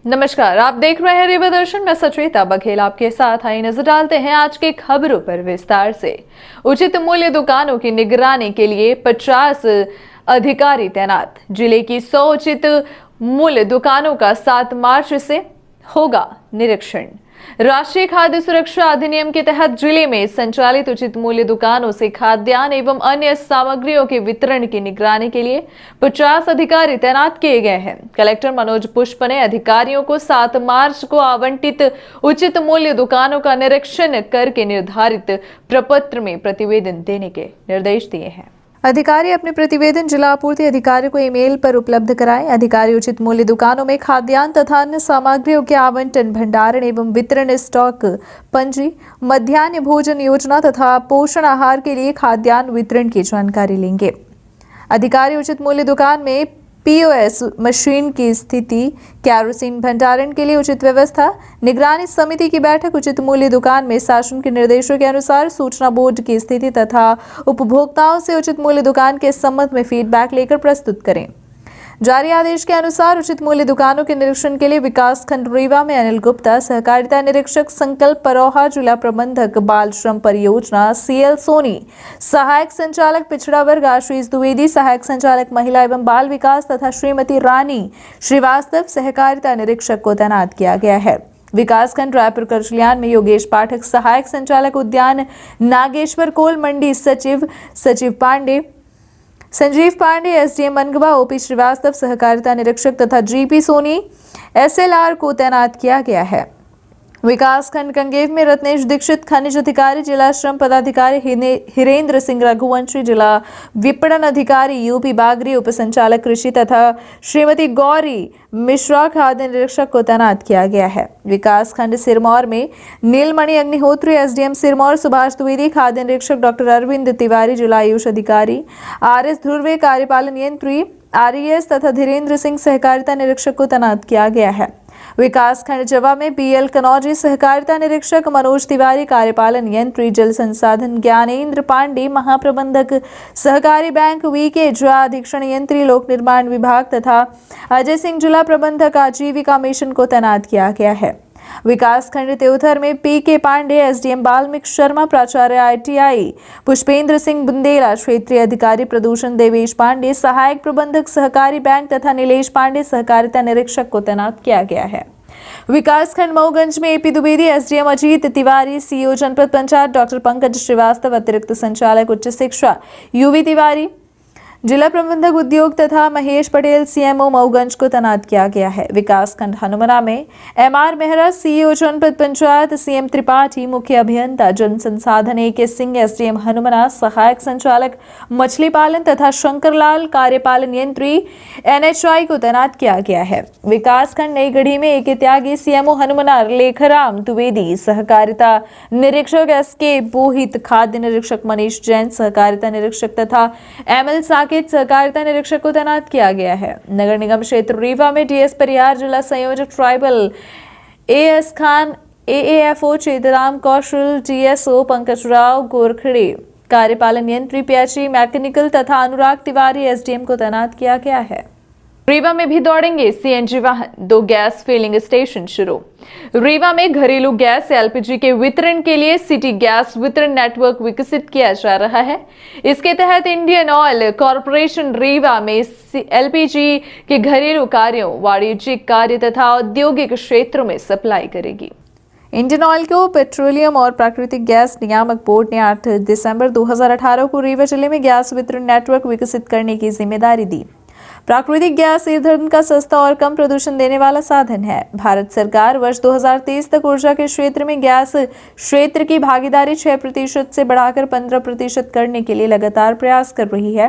नमस्कार, आप देख रहे हैं रीवा दर्शन में सचेता बघेल आपके साथ। आई नजर डालते हैं आज के खबरों पर विस्तार से। उचित मूल्य दुकानों की निगरानी के लिए 50 अधिकारी तैनात। जिले की 100 उचित मूल्य दुकानों का 7 मार्च से होगा निरीक्षण। राष्ट्रीय खाद्य सुरक्षा अधिनियम के तहत जिले में संचालित उचित मूल्य दुकानों से खाद्यान्न एवं अन्य सामग्रियों के वितरण की निगरानी के लिए 50 अधिकारी तैनात किए गए हैं। कलेक्टर मनोज पुष्प ने अधिकारियों को 7 मार्च को आवंटित उचित मूल्य दुकानों का निरीक्षण करके निर्धारित प्रपत्र में प्रतिवेदन देने के निर्देश दिए हैं। अधिकारी अपने प्रतिवेदन जिला आपूर्ति अधिकारी को ईमेल पर उपलब्ध कराएं। अधिकारी उचित मूल्य दुकानों में खाद्यान्न तथा अन्य सामग्रियों के आवंटन, भंडारण एवं वितरण, स्टॉक पंजी, मध्याह्न भोजन योजना तथा पोषण आहार के लिए खाद्यान्न वितरण की जानकारी लेंगे। अधिकारी उचित मूल्य दुकान में पीओएस मशीन की स्थिति, केरोसिन भंडारण के लिए उचित व्यवस्था, निगरानी समिति की बैठक, उचित मूल्य दुकान में शासन के निर्देशों के अनुसार सूचना बोर्ड की स्थिति तथा उपभोक्ताओं से उचित मूल्य दुकान के संबंध में फीडबैक लेकर प्रस्तुत करें। जारी आदेश के अनुसार उचित मूल्य दुकानों के निरीक्षण के लिए विकास खंड रीवा में अनिल गुप्ता, सहकारिता निरीक्षक संकल्प परोहा, जिला प्रबंधक बाल श्रम परियोजना सीएल सोनी, सहायक संचालक पिछड़ा वर्ग आशीष द्विवेदी, सहायक संचालक महिला एवं बाल विकास तथा श्रीमती रानी श्रीवास्तव, सहकारिता निरीक्षक को तैनात किया गया है। विकास खंड रायपुर करचलियान में योगेश पाठक, सहायक संचालक उद्यान नागेश्वर कोल, मंडी सचिव पांडे, संजीव पांडे, एसडीएम मनगवा, ओपी श्रीवास्तव, सहकारिता निरीक्षक तथा जीपी सोनी एसएलआर को तैनात किया गया है। विकास खंड कंगेव में रत्नेश दीक्षित, खनिज अधिकारी, जिला श्रम पदाधिकारी हिरेंद्र सिंह रघुवंशी, जिला विपणन अधिकारी यूपी बागरी, उप संचालक कृषि तथा श्रीमती गौरी मिश्रा, खाद्य निरीक्षक को तैनात किया गया है। विकास खंड सिरमौर में नीलमणि अग्निहोत्री, एसडीएम सिरमौर सुभाष द्विवेदी, खाद्य निरीक्षक डॉक्टर अरविंद तिवारी, जिला आयुष अधिकारी आरएस ध्रुवे, कार्यपालन यंत्री आरईएस तथा धीरेन्द्र सिंह, सहकारिता निरीक्षक को तैनात किया गया है। विकास खंड जवा में बीएल कनौजी, सहकारिता निरीक्षक मनोज तिवारी, कार्यपालन यंत्री जल संसाधन ज्ञानेन्द्र पांडे, महाप्रबंधक सहकारी बैंक वीके झा, अधीक्षण यंत्री लोक निर्माण विभाग तथा अजय सिंह, जिला प्रबंधक आजीविका मिशन को तैनात किया गया है। विकास खंड त्योथर में पीके पांडे, एसडीएम बाल्मिक शर्मा, प्राचार्य आईटीआई पुष्पेंद्र सिंह बुंदेला, क्षेत्रीय अधिकारी प्रदूषण देवेश पांडे, सहायक प्रबंधक सहकारी बैंक तथा नीलेश पांडे, सहकारिता निरीक्षक को तैनात किया गया है। विकास खंड मऊगंज में AP Dwivedi, SDM Ajit Tiwari, CEO जनपद पंचायत डॉक्टर पंकज श्रीवास्तव, अतिरिक्त संचालक उच्च शिक्षा यूवी तिवारी, जिला प्रबंधक उद्योग तथा महेश पटेल, सीएमओ मऊगंज को तैनात किया गया है। विकास खंड हनुमना में एमआर मेहरा, सीईओ जनपद पंचायत, सीएम त्रिपाठी, मुख्य अभियंता जन संसाधन एके सिंह, एसडीएम हनुमना, सहायक संचालक मछली पालन तथा शंकरलाल, कार्यपालन यंत्री एनएचआई को तैनात किया गया है। विकास खंड नई गढ़ी में एके त्यागी, सीएमओ हनुमना लेखराम द्विवेदी, सहकारिता निरीक्षक एसके बोहित, खाद्य निरीक्षक मनीष जैन, सहकारिता निरीक्षक तथा एमएल सहकारिता निरीक्षक को तैनात किया गया है। नगर निगम क्षेत्र रीवा में डीएस परिहार, जिला संयोजक ट्राइबल एएस खान, एएएफओ चेतराम कौशल, डीएसओ पंकज राव गोरखड़े, कार्यपालन यंत्री पीएचई मैकेनिकल तथा अनुराग तिवारी, एसडीएम को तैनात किया गया है। रीवा में भी दौड़ेंगे सीएनजी वाहन, 2 गैस फिलिंग स्टेशन शुरू। रीवा में घरेलू गैस एलपीजी के वितरण के लिए सिटी गैस वितरण नेटवर्क विकसित किया जा रहा है। इसके तहत इंडियन ऑयल कॉरपोरेशन रीवा में एलपीजी के घरेलू कार्यों, वाणिज्यिक कार्य तथा औद्योगिक क्षेत्रों में सप्लाई करेगी। इंडियन ऑयल को पेट्रोलियम और प्राकृतिक गैस नियामक बोर्ड ने 8 दिसंबर 2018 को रीवा जिले में गैस वितरण नेटवर्क विकसित करने की जिम्मेदारी दी। प्राकृतिक गैस ईंधन का सस्ता और कम प्रदूषण देने वाला साधन है। भारत सरकार वर्ष 2023 तक ऊर्जा के क्षेत्र में गैस क्षेत्र की भागीदारी 6% से बढ़ाकर 15% करने के लिए लगातार प्रयास कर रही है।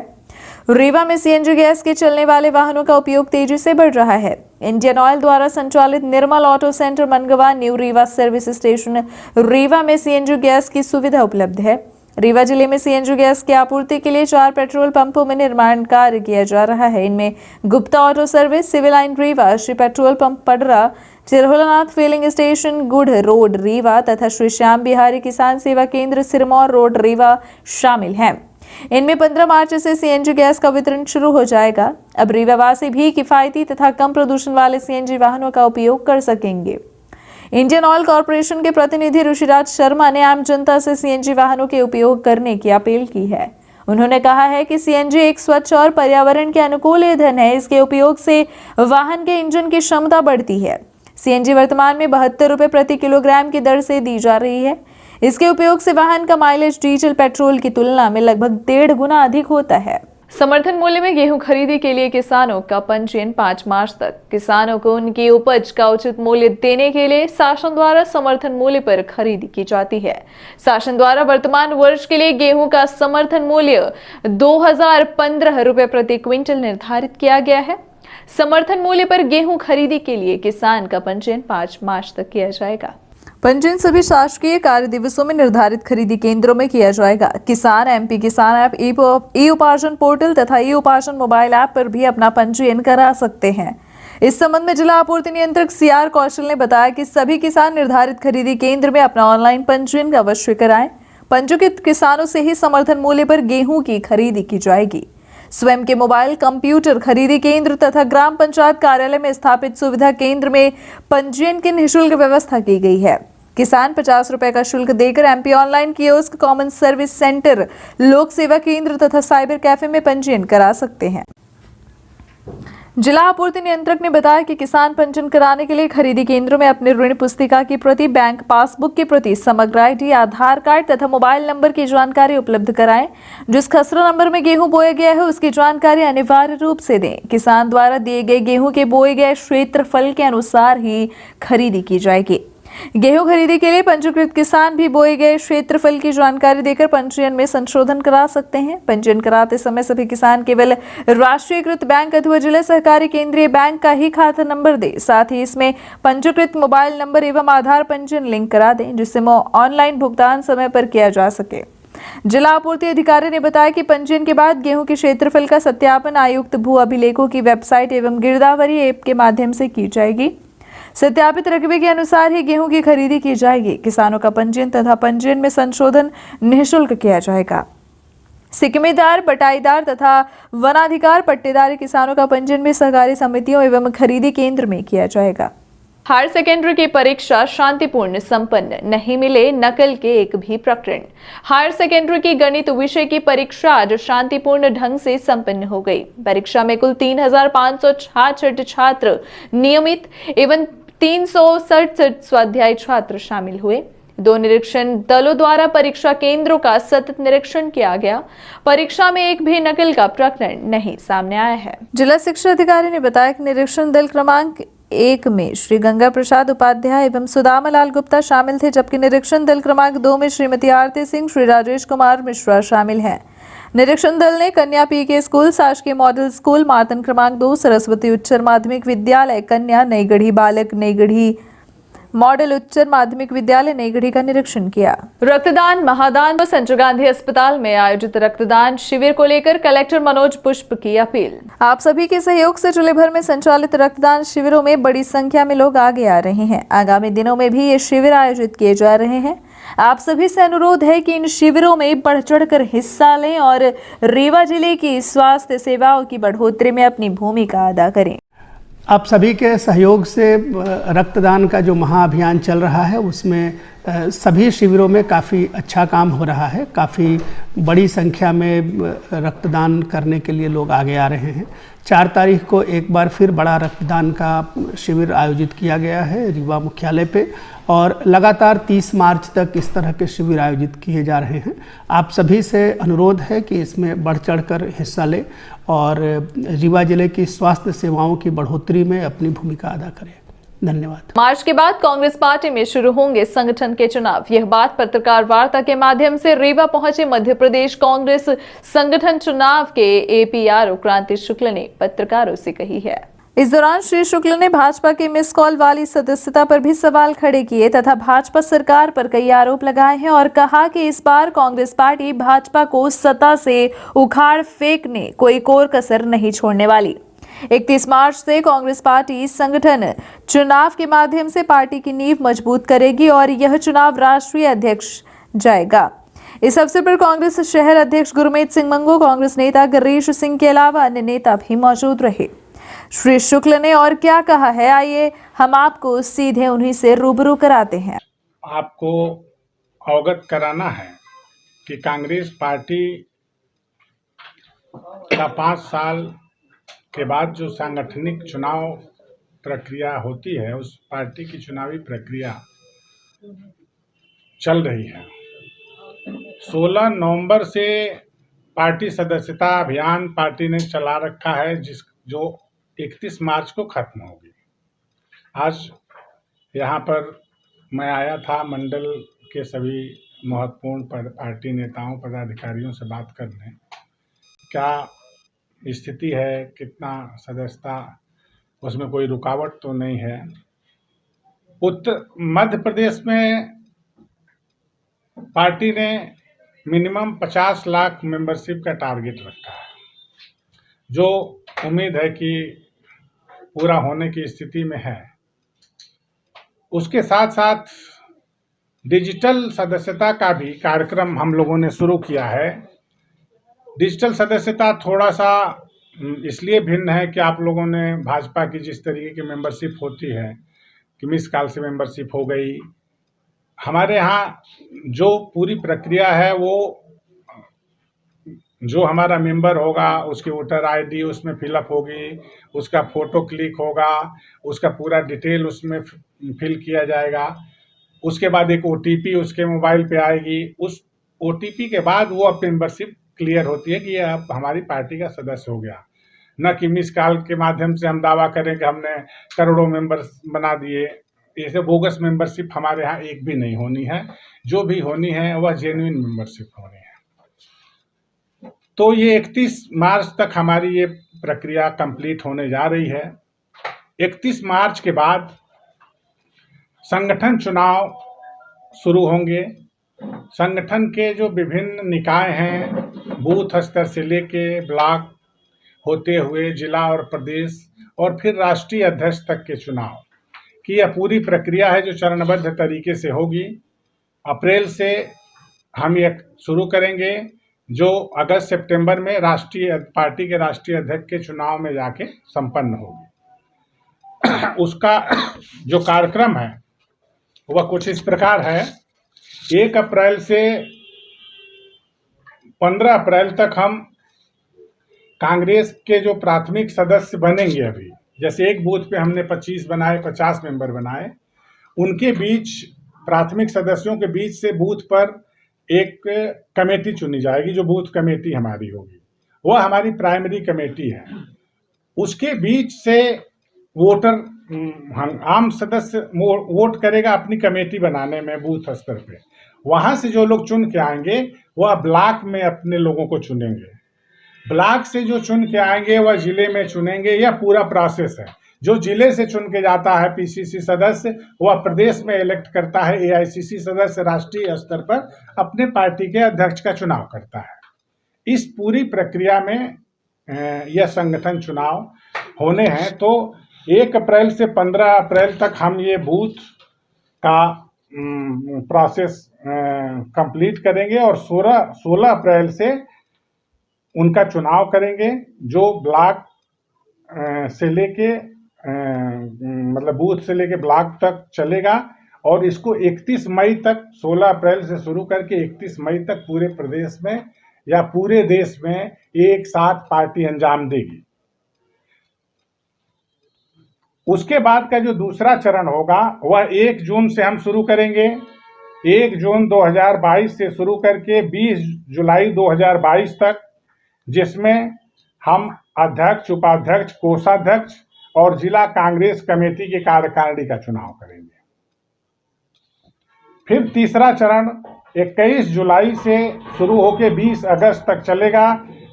रीवा में सीएनजी गैस के चलने वाले वाहनों का उपयोग तेजी से बढ़ रहा है। इंडियन ऑयल द्वारा संचालित Nirmal auto centre Mangawa, new Rewa service station Rewa में सीएनजी गैस की सुविधा उपलब्ध है। रीवा जिले में सीएनजी गैस की आपूर्ति के लिए 4 पेट्रोल पंपों में निर्माण कार्य किया जा रहा है। इनमें Gupta auto service, civil line Rewa, Shri petrol pump Padra, Chirholanath filling station Gurh road Rewa तथा श्री श्याम बिहारी किसान सेवा केंद्र सिरमौर रोड रीवा शामिल हैं। इनमें 15 मार्च से सीएनजी गैस का वितरण शुरू हो जाएगा। अब रीवावासी भी किफायती तथा कम प्रदूषण वाले सीएनजी वाहनों का उपयोग कर सकेंगे। इंडियन ऑयल कॉर्पोरेशन के प्रतिनिधि ऋषिराज शर्मा ने आम जनता से सीएनजी वाहनों के उपयोग करने की अपील की है। उन्होंने कहा है कि सीएनजी एक स्वच्छ और पर्यावरण के अनुकूल ईंधन है। इसके उपयोग से वाहन के इंजन की क्षमता बढ़ती है। सीएनजी वर्तमान में 72 रुपए प्रति किलोग्राम की दर से दी जा रही है। इसके उपयोग से वाहन का माइलेज डीजल पेट्रोल की तुलना में लगभग 1.5 गुना अधिक होता है। समर्थन मूल्य में गेहूं खरीदी के लिए किसानों का पंजीयन 5 मार्च तक। किसानों को उनकी उपज का उचित मूल्य देने के लिए शासन द्वारा समर्थन मूल्य पर खरीदी की जाती है। शासन द्वारा वर्तमान वर्ष के लिए गेहूं का समर्थन मूल्य 2015 रुपए प्रति क्विंटल निर्धारित किया गया है। समर्थन मूल्य पर गेहूं खरीदी के लिए किसान का पंजीयन 5 मार्च तक किया जाएगा। पंजीयन सभी शासकीय कार्य दिवसों में निर्धारित खरीदी केंद्रों में किया जाएगा। किसान एमपी किसान ऐप, ई उपार्जन पोर्टल तथा ई उपार्जन मोबाइल ऐप पर भी अपना पंजीयन करा सकते हैं। इस संबंध में जिला आपूर्ति नियंत्रक सीआर कौशल ने बताया कि सभी किसान निर्धारित खरीदी केंद्र में अपना ऑनलाइन पंजीयन अवश्य कराएं। पंजीकृत किसानों से ही समर्थन मूल्य पर गेहूं की खरीदी की जाएगी। स्वयं के मोबाइल, कंप्यूटर खरीदी केंद्र तथा ग्राम पंचायत कार्यालय में स्थापित सुविधा केंद्र में पंजीयन की निःशुल्क व्यवस्था की गई है। किसान 50 रुपए का शुल्क देकर MP online kiosk, common service centre, लोक सेवा केंद्र तथा साइबर कैफे में पंजीयन करा सकते हैं। जिला आपूर्ति नियंत्रक ने बताया कि किसान पंजीयन कराने के लिए खरीदी केंद्रों में अपने ऋण पुस्तिका की प्रति, बैंक पासबुक की प्रति, समग्र आईडी, आधार कार्ड तथा मोबाइल नंबर की जानकारी उपलब्ध कराएं। जिस खसरा नंबर में गेहूं बोया गया है उसकी जानकारी अनिवार्य रूप से दें। किसान द्वारा दिए गए गेहूं के बोए गए क्षेत्रफल के अनुसार ही खरीदी की जाएगी। गेहूं खरीदी के लिए पंजीकृत किसान भी बोए गए क्षेत्रफल की जानकारी देकर पंजीयन में संशोधन करा सकते हैं। पंजीयन कराते समय सभी किसान केवल राष्ट्रीयकृत बैंक अथवा जिला सहकारी केंद्रीय बैंक का ही खाता नंबर दे। साथ ही इसमें पंजीकृत मोबाइल नंबर एवं आधार पंजीयन लिंक करा दें, जिससे ऑनलाइन भुगतान समय पर किया जा सके। जिला आपूर्ति अधिकारी ने बताया कि पंजीयन के बाद गेहूं के क्षेत्रफल का सत्यापन आयुक्त भू अभिलेखों की वेबसाइट एवं गिरदावरी ऐप के माध्यम से की जाएगी। सत्यापित रकबे के अनुसार ही गेहूं की खरीदी की जाएगी। किसानों का पंजीयन तथा पंजीयन में संशोधन निःशुल्क किया जाएगा। सिकमेदार, बटाईदार तथा वनाधिकार पट्टेदार किसानों का पंजीयन भी सहकारी समितियों एवं खरीदी केंद्र में किया जाएगा। हायर सेकेंडरी की परीक्षा शांतिपूर्ण संपन्न, नहीं मिले नकल के एक भी प्रकरण। हायर सेकेंडरी की गणित विषय की परीक्षा आज शांतिपूर्ण ढंग से संपन्न हो गई। परीक्षा में कुल 3566 छात्र नियमित एवं 367 स्वाध्यायी छात्र शामिल हुए। 2 निरीक्षण दलों द्वारा परीक्षा केंद्रों का सतत निरीक्षण किया गया। परीक्षा में एक भी नकल का प्रकरण नहीं सामने आया है। जिला शिक्षा अधिकारी ने बताया कि निरीक्षण दल क्रमांक 1 में श्री गंगा प्रसाद उपाध्याय एवं सुदामा लाल गुप्ता शामिल थे, जबकि निरीक्षण दल क्रमांक 2 में श्रीमती आरती सिंह, श्री राजेश कुमार मिश्रा शामिल हैं। निरीक्षण दल ने कन्या पीके स्कूल, शासकीय मॉडल स्कूल, मार्तन क्रमांक 2, सरस्वती उच्चतर माध्यमिक विद्यालय कन्या, नईगढ़ी बालक, नईगढ़ी मॉडल उच्चतर माध्यमिक विद्यालय नईगढ़ी का निरीक्षण किया। रक्तदान महादान व संजय गांधी अस्पताल में आयोजित रक्तदान शिविर को लेकर कलेक्टर मनोज पुष्प की अपील। आप सभी के सहयोग से जिले भर में संचालित रक्तदान शिविरों में बड़ी संख्या में लोग आगे आ रहे हैं। आगामी दिनों में भी ये शिविर आयोजित किए जा रहे हैं। आप सभी से अनुरोध है कि इन शिविरों में बढ़ चढ़कर हिस्सा लें और रीवा जिले की स्वास्थ्य सेवाओं की बढ़ोतरी में अपनी भूमिका अदा करें। आप सभी के सहयोग से रक्तदान का जो महाअभियान चल रहा है उसमें सभी शिविरों में काफ़ी अच्छा काम हो रहा है। काफ़ी बड़ी संख्या में रक्तदान करने के लिए लोग आगे आ रहे हैं। 4 तारीख को एक बार फिर बड़ा रक्तदान का शिविर आयोजित किया गया है रीवा मुख्यालय पे, और लगातार 30 मार्च तक इस तरह के शिविर आयोजित किए जा रहे हैं। आप सभी से अनुरोध है कि इसमें बढ़ चढ़कर हिस्सा लें और रीवा जिले की स्वास्थ्य सेवाओं की बढ़ोतरी में अपनी भूमिका अदा करें। धन्यवाद। मार्च के बाद कांग्रेस पार्टी में शुरू होंगे संगठन के चुनाव। यह बात पत्रकार वार्ता के माध्यम से रीवा पहुंचे मध्य प्रदेश कांग्रेस संगठन चुनाव के एपीआरओ क्रांति शुक्ल ने पत्रकारों से कही है। इस दौरान श्री शुक्ल ने भाजपा के मिस कॉल वाली सदस्यता पर भी सवाल खड़े किए तथा भाजपा सरकार पर कई आरोप लगाए हैं और कहा कि इस बार कांग्रेस पार्टी भाजपा को सत्ता से उखाड़ फेंकने कोई कोर कसर नहीं छोड़ने वाली। 31 मार्च से कांग्रेस पार्टी संगठन चुनाव के माध्यम से पार्टी की नींव मजबूत करेगी और यह चुनाव राष्ट्रीय अध्यक्ष जाएगा। इस अवसर पर कांग्रेस शहर अध्यक्ष गुरमीत सिंह मंगू, कांग्रेस नेता गिरीश सिंह के अलावा अन्य नेता भी मौजूद रहे। श्री शुक्ल ने और क्या कहा है, आइए हम आपको सीधे उन्हीं से रूबरू कराते हैं। आपको अवगत कराना है कि कांग्रेस पार्टी का 5 साल के बाद जो सांगठनिक चुनाव प्रक्रिया होती है, उस पार्टी की चुनावी प्रक्रिया चल रही है। 16 नवंबर से पार्टी सदस्यता अभियान पार्टी ने चला रखा है, जो 31 मार्च को खत्म होगी। आज यहाँ पर मैं आया था मंडल के सभी महत्वपूर्ण पार्टी नेताओं पदाधिकारियों से बात करने, क्या स्थिति है, कितना सदस्यता, उसमें कोई रुकावट तो नहीं है। मध्य प्रदेश में पार्टी ने मिनिमम 50 लाख मेंबरशिप का टारगेट रखा है, जो उम्मीद है कि पूरा होने की स्थिति में है। उसके साथ साथ डिजिटल सदस्यता का भी कार्यक्रम हम लोगों ने शुरू किया है। डिजिटल सदस्यता थोड़ा सा इसलिए भिन्न है कि आप लोगों ने भाजपा की जिस तरीके की मेंबरशिप होती है कि मिस कॉल से मेंबरशिप हो गई, हमारे यहाँ जो पूरी प्रक्रिया है वो जो हमारा मेंबर होगा उसकी वोटर आईडी उसमें फिलअप होगी, उसका फ़ोटो क्लिक होगा, उसका पूरा डिटेल उसमें फिल किया जाएगा। उसके बाद एक ओटीपी उसके मोबाइल पे आएगी। उस ओटीपी के बाद वो अब मेंबरशिप क्लियर होती है कि ये अब हमारी पार्टी का सदस्य हो गया। न कि मिस कॉल के माध्यम से हम दावा करें कि हमने करोड़ों मेंबर्स बना दिए। ऐसे बोगस मेंबरशिप हमारे यहाँ एक भी नहीं होनी है। जो भी होनी है वह जेन्युइन मेंबरशिप होनी है। तो ये 31 मार्च तक हमारी ये प्रक्रिया कंप्लीट होने जा रही है। 31 मार्च के बाद संगठन चुनाव शुरू होंगे। संगठन के जो विभिन्न निकाय हैं, बूथ स्तर से लेके ब्लॉक होते हुए जिला और प्रदेश और फिर राष्ट्रीय अध्यक्ष तक के चुनाव की यह पूरी प्रक्रिया है, जो चरणबद्ध तरीके से होगी। अप्रैल से हम ये शुरू करेंगे, जो अगस्त सितंबर में पार्टी के राष्ट्रीय अध्यक्ष के चुनाव में जाके संपन्न होगी। उसका जो कार्यक्रम है वह कुछ इस प्रकार है। 1 अप्रैल से 15 अप्रैल तक हम कांग्रेस के जो प्राथमिक सदस्य बनेंगे, अभी जैसे एक बूथ पे हमने 25 बनाए, 50 मेंबर बनाए, उनके बीच प्राथमिक सदस्यों के बीच से बूथ पर एक कमेटी चुनी जाएगी, जो बूथ कमेटी हमारी होगी। वह हमारी प्राइमरी कमेटी है। उसके बीच से वोटर आम सदस्य वोट करेगा अपनी कमेटी बनाने में बूथ स्तर पे। वहाँ से जो लोग चुन के आएंगे वह ब्लॉक में अपने लोगों को चुनेंगे। ब्लॉक से जो चुन के आएंगे वह जिले में चुनेंगे। यह पूरा प्रोसेस है। जो जिले से चुन के जाता है पीसीसी सदस्य, वह प्रदेश में इलेक्ट करता है एआईसीसी सदस्य, राष्ट्रीय स्तर पर अपने पार्टी के अध्यक्ष का चुनाव करता है। इस पूरी प्रक्रिया में यह संगठन चुनाव होने हैं। तो 1 अप्रैल से 15 अप्रैल तक हम ये बूथ का प्रोसेस कंप्लीट करेंगे और 16 अप्रैल से उनका चुनाव करेंगे, जो ब्लॉक से लेके मतलब बूथ से लेके ब्लॉक तक चलेगा। और इसको 31 मई तक, 16 अप्रैल से शुरू करके 31 मई तक पूरे प्रदेश में या पूरे देश में एक साथ पार्टी अंजाम देगी। उसके बाद का जो दूसरा चरण होगा वह 1 जून से हम शुरू करेंगे। 1 जून 2022 से शुरू करके 20 जुलाई 2022 तक, जिसमें हम अध्यक्ष, उपाध्यक्ष, कोषाध्यक्ष और जिला कांग्रेस कमेटी के कार्यकारिणी का चुनाव करेंगे। फिर तीसरा चरण 21 जुलाई से शुरू होकर 20 अगस्त तक चलेगा,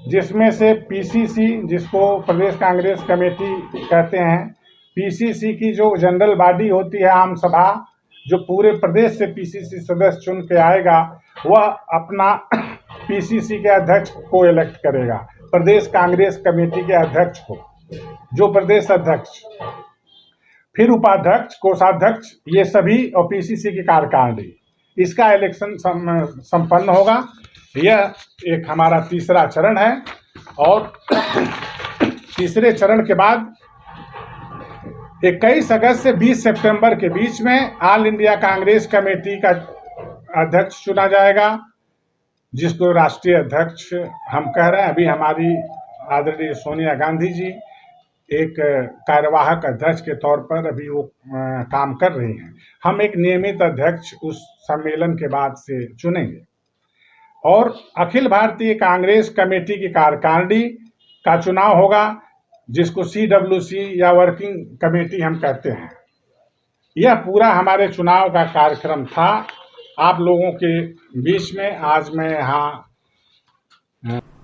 जिसमें से पीसीसी, जिसको प्रदेश कांग्रेस कमेटी कहते हैं, पीसीसी की जो जनरल बॉडी होती है, आम सभा, जो पूरे प्रदेश से पीसीसी सदस्य चुन के आएगा, वह अपना पीसीसी के अध्यक्ष को इलेक्ट करेगा, प्रदेश कांग्रेस कमेटी के अध्यक्ष को, जो प्रदेश अध्यक्ष, फिर उपाध्यक्ष, कोषाध्यक्ष, ये सभी, और पीसीसी की कार्यकारिणी, इसका इलेक्शन संपन्न होगा। यह एक हमारा तीसरा चरण है। और तीसरे चरण के बाद 21 अगस्त से 20 सितंबर के बीच में ऑल इंडिया कांग्रेस कमेटी का अध्यक्ष चुना जाएगा, जिसको राष्ट्रीय अध्यक्ष हम कह रहे हैं। अभी हमारी आदरणीय सोनिया गांधी जी एक कार्यवाहक अध्यक्ष के तौर पर अभी वो काम कर रही हैं। हम एक नियमित अध्यक्ष उस सम्मेलन के बाद से चुनेंगे। और अखिल भारतीय कांग्रेस कमेटी की कार्यकारिणी का चुनाव होगा, जिसको CWC या वर्किंग कमेटी हम कहते हैं। यह पूरा हमारे चुनाव का कार्यक्रम था आप लोगों के बीच में। आज मैं यहाँ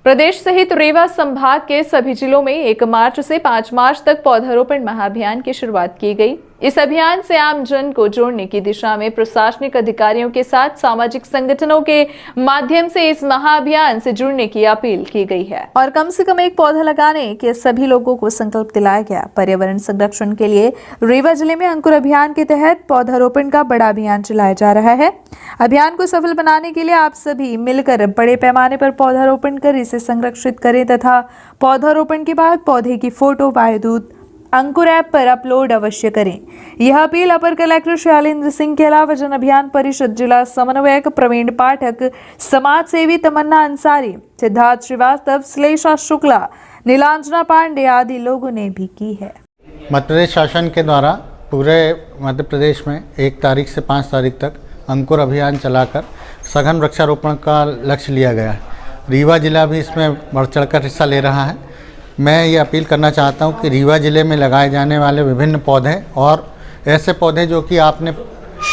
प्रदेश सहित रीवा संभाग के सभी जिलों में 1 मार्च से 5 मार्च तक पौधारोपण महाअभियान की शुरुआत की गई। इस अभियान से आम जन को जोड़ने की दिशा में प्रशासनिक अधिकारियों के साथ सामाजिक संगठनों के माध्यम से इस महाअभियान से जुड़ने की अपील की गई है और कम से कम 1 पौधा लगाने के सभी लोगों को संकल्प दिलाया गया। पर्यावरण संरक्षण के लिए रीवा जिले में अंकुर अभियान के तहत पौधारोपण का बड़ा अभियान चलाया जा रहा है। अभियान को सफल बनाने के लिए आप सभी मिलकर बड़े पैमाने पर पौधारोपण कर इसे संरक्षित करें तथा पौधारोपण के बाद पौधे की फोटो वायुदूत अंकुर ऐप पर अपलोड अवश्य करें। यह अपील अपर कलेक्टर शैलेंद्र सिंह के अलावा जन अभियान परिषद जिला समन्वयक प्रवीण पाठक, समाज सेवी तमन्ना अंसारी, सिद्धार्थ श्रीवास्तव, श्लेषा शुक्ला, नीलांजना पांडे आदि लोगों ने भी की है। मध्य प्रदेश शासन के द्वारा पूरे मध्य प्रदेश में 1 तारीख से 5 तारीख तक अंकुर अभियान चलाकर सघन वृक्षारोपण का लक्ष्य लिया गया है। रीवा जिला भी इसमें बढ़ चढ़कर हिस्सा ले रहा है। मैं ये अपील करना चाहता हूँ कि रीवा ज़िले में लगाए जाने वाले विभिन्न पौधे और ऐसे पौधे जो कि आपने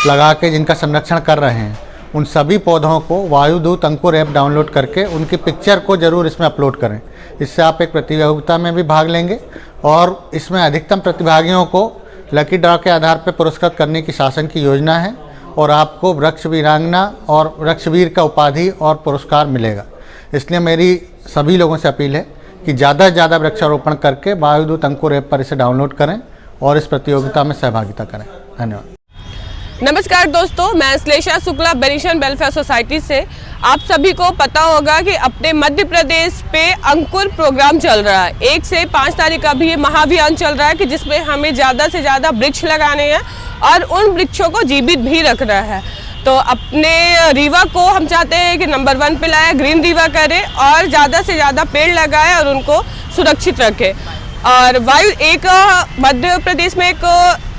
लगा के जिनका संरक्षण कर रहे हैं, उन सभी पौधों को वायुदूत अंकुर ऐप डाउनलोड करके उनकी पिक्चर को ज़रूर इसमें अपलोड करें। इससे आप एक प्रतियोगिता में भी भाग लेंगे और इसमें अधिकतम प्रतिभागियों को लकी ड्रॉ के आधार पर पुरस्कृत करने की शासन की योजना है और आपको वृक्ष वीरांगना और वृक्षवीर का उपाधि और पुरस्कार मिलेगा। इसलिए मेरी सभी लोगों से अपील है कि ज़्यादा से ज़्यादा वृक्षारोपण करके वायुदूत अंकुर ऐप पर इसे डाउनलोड करें और इस प्रतियोगिता में सहभागिता करें। धन्यवाद। नमस्कार दोस्तों, मैं श्लेषा शुक्ला बेनिशन वेलफेयर सोसाइटी से। आप सभी को पता होगा कि अपने मध्य प्रदेश पे अंकुर प्रोग्राम चल रहा है। 1 से 5 तारीख का भी ये महाअभियान चल रहा है कि जिसमें हमें ज़्यादा से ज़्यादा वृक्ष लगाने हैं और उन वृक्षों को जीवित भी रखना है। तो अपने रीवा को हम चाहते हैं कि नंबर 1 पे लाए, ग्रीन रीवा करें और ज़्यादा से ज़्यादा पेड़ लगाएं और उनको सुरक्षित रखें। और एक मध्य प्रदेश में एक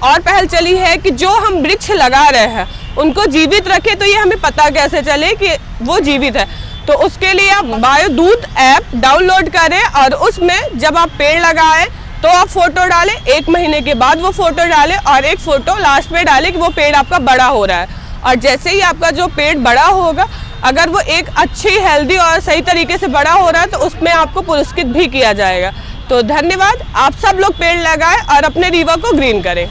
और पहल चली है कि जो हम वृक्ष लगा रहे हैं उनको जीवित रखें। तो ये हमें पता कैसे चले कि वो जीवित है, तो उसके लिए आप वायुदूत ऐप डाउनलोड करें और उसमें जब आप पेड़ लगाएं तो आप फोटो डालें, 1 महीने के बाद वो फोटो डालें और एक फोटो लास्ट में डालें कि वो पेड़ आपका बड़ा हो रहा है। और जैसे ही आपका जो पेड़ बड़ा होगा, अगर वो एक अच्छी, हेल्दी और सही तरीके से बड़ा हो रहा है तो उसमें आपको पुरस्कृत भी किया जाएगा। तो धन्यवाद। आप सब लोग पेड़ लगाएं और अपने रीवा को ग्रीन करें।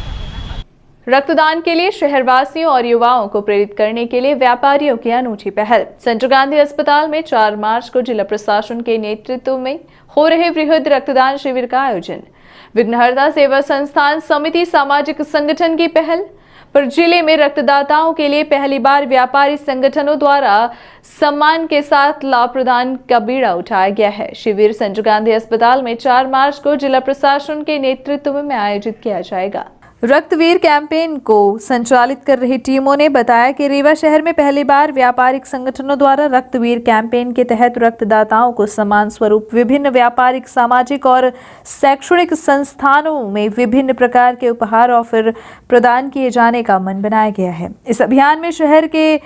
रक्तदान के लिए शहरवासियों और युवाओं को प्रेरित करने के लिए व्यापारियों की अनूठी पहल। सेंट्रल गांधी अस्पताल में 4 मार्च को जिला प्रशासन के नेतृत्व में हो रहे वृहद रक्तदान शिविर का आयोजन। विघ्नहर्ता सेवा संस्थान समिति सामाजिक संगठन की पहल पर जिले में रक्तदाताओं के लिए पहली बार व्यापारी संगठनों द्वारा सम्मान के साथ लाभ प्रदान का बीड़ा उठाया गया है। शिविर सेंट्रल गांधी अस्पताल में 4 मार्च को जिला प्रशासन के नेतृत्व में आयोजित किया जाएगा। रक्तवीर कैंपेन को संचालित कर रही टीमों ने बताया कि रीवा शहर में पहली बार व्यापारिक संगठनों द्वारा रक्तवीर कैंपेन के तहत रक्तदाताओं को सम्मान स्वरूप विभिन्न व्यापारिक, सामाजिक और शैक्षणिक संस्थानों में विभिन्न प्रकार के उपहार और फिर प्रदान किए जाने का मन बनाया गया है। इस अभियान में शहर के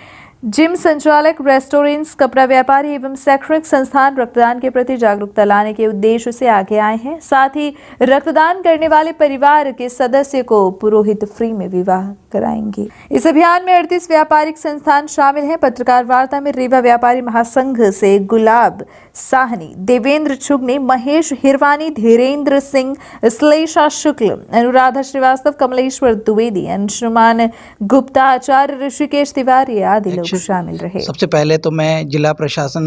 जिम संचालक, रेस्टोरेंट्स, कपड़ा व्यापारी एवं शैक्षणिक संस्थान रक्तदान के प्रति जागरूकता लाने के उद्देश्य से आगे आए हैं। साथ ही रक्तदान करने वाले परिवार के सदस्य को पुरोहित फ्री में विवाह कराएंगे। इस अभियान में 38 व्यापारिक संस्थान शामिल हैं। पत्रकार वार्ता में रीवा व्यापारी महासंघ से गुलाब साहनी, देवेंद्र चुगने, महेश हिरवानी, धीरेन्द्र सिंह, श्लेषा शुक्ल, अनुराधा श्रीवास्तव, कमलेश्वर द्विवेदी, अंशुमान गुप्ता, आचार्य ऋषिकेश तिवारी आदि लोग शामिल रहे। सबसे पहले तो मैं जिला प्रशासन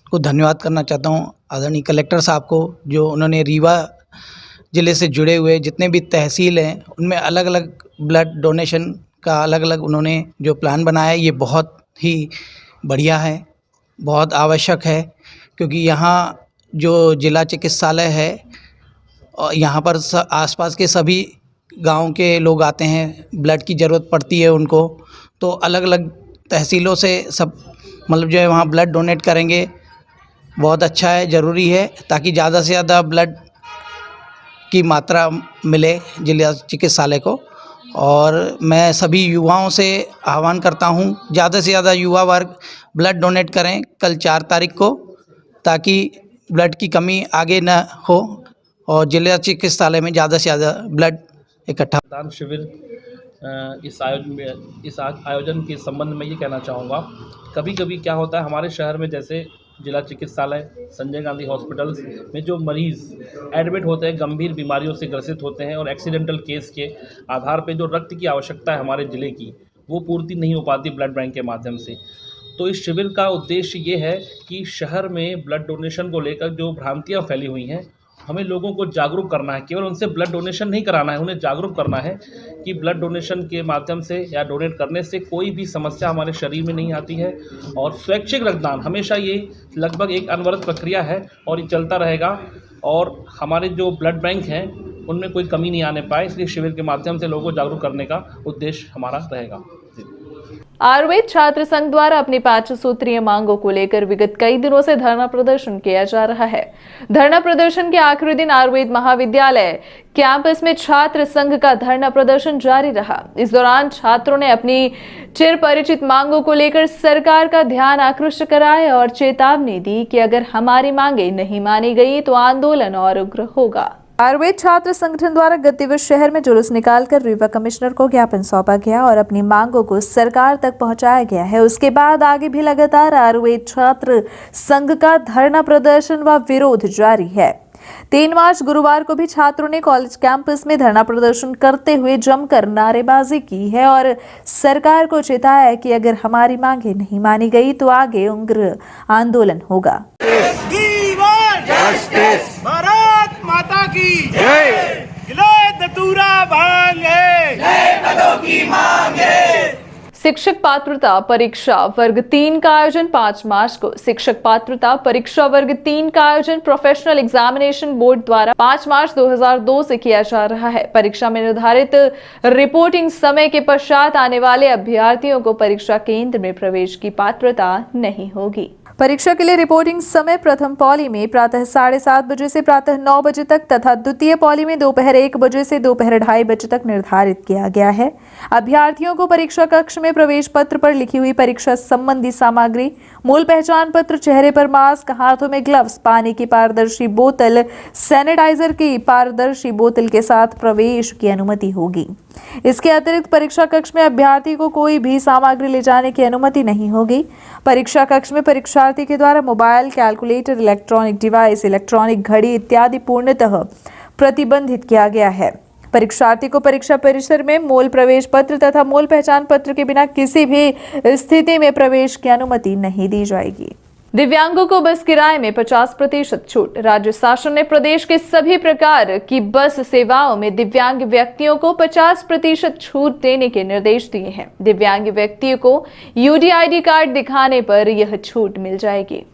को धन्यवाद करना चाहता हूं, आदरणीय कलेक्टर साहब को, जो उन्होंने रीवा ज़िले से जुड़े हुए जितने भी तहसील हैं उनमें अलग अलग ब्लड डोनेशन का अलग अलग उन्होंने जो प्लान बनाया है, ये बहुत ही बढ़िया है, बहुत आवश्यक है। क्योंकि यहाँ जो जिला चिकित्सालय है और यहाँ पर आसपास के सभी गांव के लोग आते हैं, ब्लड की ज़रूरत पड़ती है उनको, तो अलग अलग तहसीलों से सब मतलब जो है वहाँ ब्लड डोनेट करेंगे, बहुत अच्छा है, ज़रूरी है, ताकि ज़्यादा से ज़्यादा ब्लड की मात्रा मिले जिला चिकित्सालय को। और मैं सभी युवाओं से आह्वान करता हूँ, ज़्यादा से ज़्यादा युवा वर्ग ब्लड डोनेट करें कल 4 तारीख को, ताकि ब्लड की कमी आगे न हो और जिला चिकित्सालय में ज़्यादा से ज़्यादा ब्लड इकट्ठा। रक्तदान शिविर इस आयोजन के संबंध में ये कहना चाहूँगा, कभी कभी क्या होता है हमारे शहर में, जैसे जिला चिकित्सालय, संजय गांधी हॉस्पिटल्स में जो मरीज़ एडमिट होते हैं, गंभीर बीमारियों से ग्रसित होते हैं और एक्सीडेंटल केस के आधार पे जो रक्त की आवश्यकता है हमारे ज़िले की, वो पूर्ति नहीं हो पाती ब्लड बैंक के माध्यम से। तो इस शिविर का उद्देश्य ये है कि शहर में ब्लड डोनेशन को लेकर जो भ्रांतियाँ फैली हुई हैं, हमें लोगों को जागरूक करना है। केवल उनसे ब्लड डोनेशन नहीं कराना है, उन्हें जागरूक करना है कि ब्लड डोनेशन के माध्यम से या डोनेट करने से कोई भी समस्या हमारे शरीर में नहीं आती है। और स्वैच्छिक रक्तदान हमेशा ये लगभग एक अनवरत प्रक्रिया है और ये चलता रहेगा, और हमारे जो ब्लड बैंक हैं उनमें कोई कमी नहीं आने पाए, इसलिए शिविर के माध्यम से लोगों को जागरूक करने का उद्देश्य हमारा रहेगा। आयुर्वेद छात्र संघ द्वारा अपनी 5 सूत्रीय मांगों को लेकर विगत कई दिनों से धरना प्रदर्शन किया जा रहा है। धरना प्रदर्शन के आखिरी दिन आयुर्वेद महाविद्यालय कैंपस में छात्र संघ का धरना प्रदर्शन जारी रहा। इस दौरान छात्रों ने अपनी चिर परिचित मांगों को लेकर सरकार का ध्यान आकृष्ट कराया और चेतावनी दी कि अगर हमारी मांगे नहीं मानी गई तो आंदोलन और उग्र होगा। आयुर्वेद छात्र संगठन द्वारा गत दिवस शहर में जुलूस निकालकर रीवा कमिश्नर को ज्ञापन सौंपा गया और अपनी मांगों को सरकार तक पहुंचाया गया है। उसके बाद आगे भी लगातार आयुर्वेद छात्र संघ का धरना प्रदर्शन व विरोध जारी है। 3 मार्च गुरुवार को भी छात्रों ने कॉलेज कैंपस में धरना प्रदर्शन करते हुए जमकर नारेबाजी की है और सरकार को चेताया कि अगर हमारी मांगे नहीं मानी गई तो आगे उग्र आंदोलन होगा। भारत माता की जय। गिलाए दतूरा भांगे, नए पदों की मांगे। शिक्षक पात्रता परीक्षा वर्ग 3 का आयोजन 5 मार्च को। शिक्षक पात्रता परीक्षा वर्ग 3 का आयोजन प्रोफेशनल एग्जामिनेशन बोर्ड द्वारा 5 मार्च 2002 से किया जा रहा है। परीक्षा में निर्धारित रिपोर्टिंग समय के पश्चात आने वाले अभ्यर्थियों को परीक्षा केंद्र में प्रवेश की पात्रता नहीं होगी। परीक्षा के लिए रिपोर्टिंग समय प्रथम पॉली में प्रातः 7:30 बजे से प्रातः 9 बजे तक तथा द्वितीय पॉली में दोपहर 1 बजे से दोपहर 2:30 बजे तक निर्धारित किया गया है। अभ्यर्थियों को परीक्षा कक्ष में प्रवेश पत्र पर लिखी हुई परीक्षा संबंधी सामग्री, मूल पहचान पत्र, चेहरे पर मास्क, हाथों में ग्लव्स, पानी की पारदर्शी बोतल, सैनिटाइजर की पारदर्शी बोतल के साथ प्रवेश की अनुमति होगी। इसके अतिरिक्त परीक्षा कक्ष में अभ्यर्थी को कोई भी सामग्री ले जाने की अनुमति नहीं होगी। परीक्षा कक्ष में परीक्षार्थी के द्वारा mobile, calculator, electronic device, electronic घड़ी इत्यादि पूर्णतः प्रतिबंधित किया गया है। परीक्षार्थी को परीक्षा परिसर में मूल प्रवेश पत्र तथा मूल पहचान पत्र के बिना किसी भी स्थिति में प्रवेश की अनुमति नहीं दी जाएगी। दिव्यांगों को बस किराए में 50% छूट। राज्य शासन ने प्रदेश के सभी प्रकार की बस सेवाओं में दिव्यांग व्यक्तियों को 50% छूट देने के निर्देश दिए हैं। दिव्यांग व्यक्तियों को UDID कार्ड दिखाने पर यह छूट मिल जाएगी।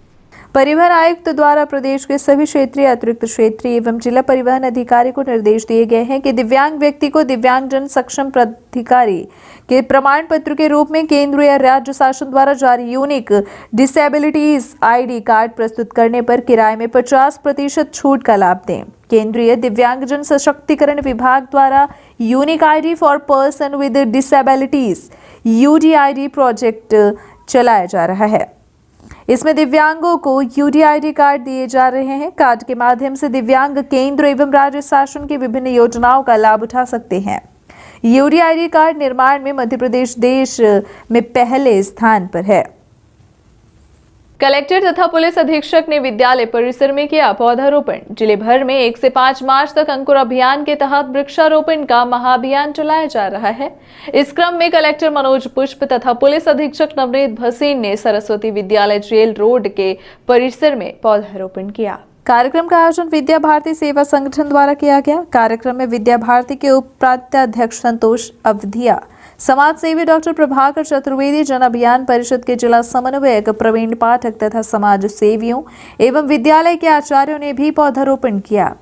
परिवहन आयुक्त द्वारा प्रदेश के सभी क्षेत्रीय, अतिरिक्त क्षेत्रीय एवं जिला परिवहन अधिकारी को निर्देश दिए गए हैं कि दिव्यांग व्यक्ति को दिव्यांगजन सक्षम प्राधिकारी के प्रमाण पत्र के रूप में केंद्र या राज्य शासन द्वारा जारी यूनिक डिसेबिलिटीज ID कार्ड प्रस्तुत करने पर किराए में 50% छूट का लाभ दें। केंद्रीय दिव्यांगजन सशक्तिकरण विभाग द्वारा unique ID for person with disabilities UDID project चलाया जा रहा है। इसमें दिव्यांगों को यूडीआईडी कार्ड दिए जा रहे हैं। कार्ड के माध्यम से दिव्यांग केंद्र एवं राज्य शासन की विभिन्न योजनाओं का लाभ उठा सकते हैं। यूडीआईडी कार्ड निर्माण में मध्य प्रदेश देश में पहले स्थान पर है। कलेक्टर तथा पुलिस अधीक्षक ने विद्यालय परिसर में किया पौधारोपण। जिले भर में 1 से 5 मार्च तक अंकुर अभियान के तहत वृक्षारोपण का महाअभियान चलाया जा रहा है। इस क्रम में कलेक्टर मनोज पुष्प तथा पुलिस अधीक्षक नवनीत भसीन ने सरस्वती विद्यालय जेल रोड के परिसर में पौधारोपण किया। कार्यक्रम का आयोजन विद्या भारती सेवा संगठन द्वारा किया गया। कार्यक्रम में विद्या भारती के उप प्राध्याध्यक्ष संतोष अवधिया, समाज सेवी डॉक्टर प्रभाकर चतुर्वेदी, जन अभियान परिषद के जिला समन्वयक प्रवीण पाठक तथा समाज सेवियों एवं विद्यालय के आचार्यों ने भी पौधारोपण किया।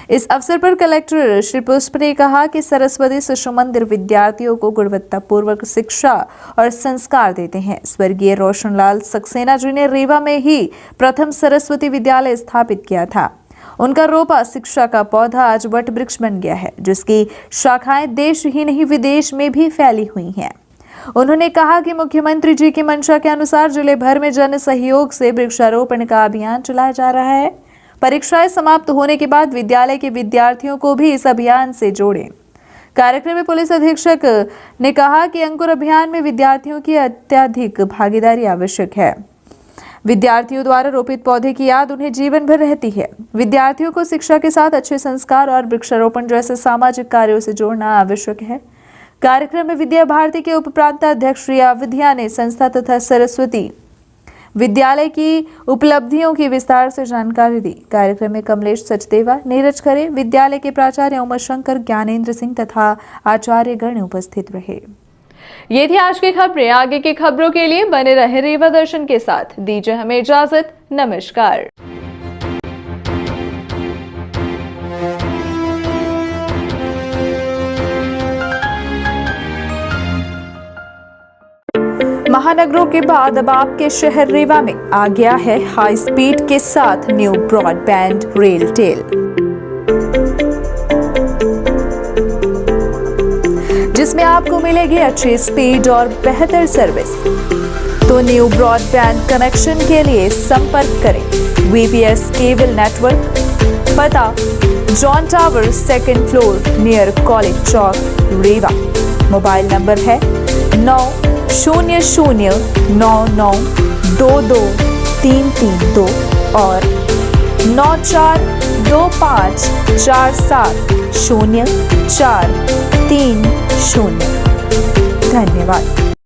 इस अवसर पर कलेक्टर श्री पुष्प ने कहा कि सरस्वती शिशु मंदिर विद्यार्थियों को गुणवत्तापूर्वक शिक्षा और संस्कार देते हैं। स्वर्गीय रोशनलाल सक्सेना जी ने रीवा में ही प्रथम सरस्वती विद्यालय स्थापित किया था। उनका रोपा शिक्षा का पौधा आज वट वृक्ष बन गया है, जिसकी शाखाएं देश ही नहीं विदेश में भी फैली हुई हैं। उन्होंने कहा कि मुख्यमंत्री जी की मंशा के अनुसार जिले भर में जन सहयोग से वृक्षारोपण का अभियान चलाया जा रहा है। परीक्षाएं समाप्त होने के बाद विद्यालय के विद्यार्थियों को भी इस अभियान से जोड़ें। कार्यक्रम में पुलिस अधीक्षक ने कहा कि अंकुर अभियान में विद्यार्थियों की अत्यधिक भागीदारी आवश्यक है। विद्यार्थियों द्वारा रोपित पौधे की याद उन्हें जीवन भर रहती है। विद्यार्थियों को शिक्षा के साथ अच्छे संस्कार और वृक्षारोपण जैसे सामाजिक कार्यों से जोड़ना आवश्यक है। कार्यक्रम में विद्या भारती के उप प्रांताध्यक्ष श्री अवधिया ने संस्था तथा सरस्वती विद्यालय की उपलब्धियों की विस्तार से जानकारी दी। कार्यक्रम में कमलेश सचदेवा, नीरज खरे, विद्यालय के प्राचार्य उमाशंकर, ज्ञानेंद्र सिंह तथा आचार्य गण उपस्थित रहे। ये थी आज की खबरें। आगे की खबरों के लिए बने रहे रीवा दर्शन के साथ। दीजिए हमें इजाजत। नमस्कार। महानगरों के बाद अब आपके शहर रीवा में आ गया है हाई स्पीड के साथ न्यू ब्रॉडबैंड रेलटेल, जिसमें आपको मिलेगी अच्छी स्पीड और बेहतर सर्विस। तो न्यू ब्रॉडबैंड कनेक्शन के लिए संपर्क करें VPS केबल नेटवर्क, पता John tower 2nd floor near college Chowk Rewa. Mobile number है 9000992232 और 9425470430। धन्यवाद।